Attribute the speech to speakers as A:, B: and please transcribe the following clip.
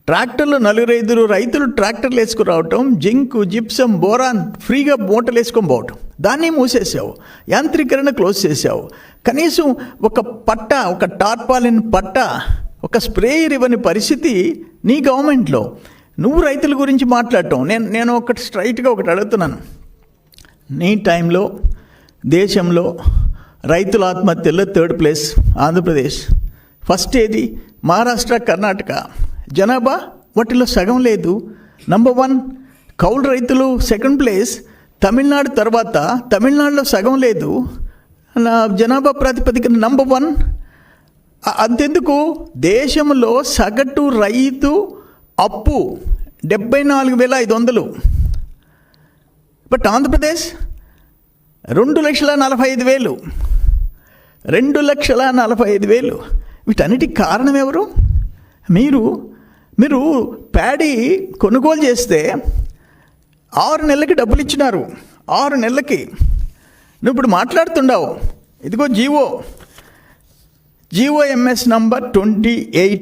A: ట్రాక్టర్లు 4-5 రైతులు ట్రాక్టర్లు వేసుకురావటం, జింకు, జిప్సం, బోరాన్ ఫ్రీగా మూటలు వేసుకొని పోవటం. దాన్ని మూసేసావు, యాంత్రీకరణ క్లోజ్ చేసావు. కనీసం ఒక టార్పాలిన్ పట్ట, ఒక స్ప్రేయర్ ఇవ్వని పరిస్థితి నీ గవర్నమెంట్లో. నువ్వు రైతుల గురించి మాట్లాడటం. నేను స్ట్రైట్గా ఒకటి అడుగుతున్నాను. నీ టైంలో దేశంలో రైతుల ఆత్మహత్యల్లో 3rd ప్లేస్ ఆంధ్రప్రదేశ్, ఫస్ట్ ఏది మహారాష్ట్ర, కర్ణాటక. జనాభా వాటిలో సగం లేదు. నంబర్ 1 కౌలు రైతులు 2nd ప్లేస్, తమిళనాడు తర్వాత. తమిళనాడులో సగం లేదు. జనాభా ప్రాతిపదికన నంబర్ 1. అంతెందుకు, దేశంలో సగటు రైతు అప్పు 74,500. బట్ ఆంధ్రప్రదేశ్ 2,45,000. 2,45,000. వీటన్నిటికి కారణం ఎవరు? మీరు ప్యాడీ కొనుగోలు చేస్తే 6 నెలలకి డబ్బులు ఇచ్చినారు. 6 నెలలకి నువ్వు ఇప్పుడు మాట్లాడుతుండవు. ఇదిగో జీవో ఎంఎస్ నంబర్ 28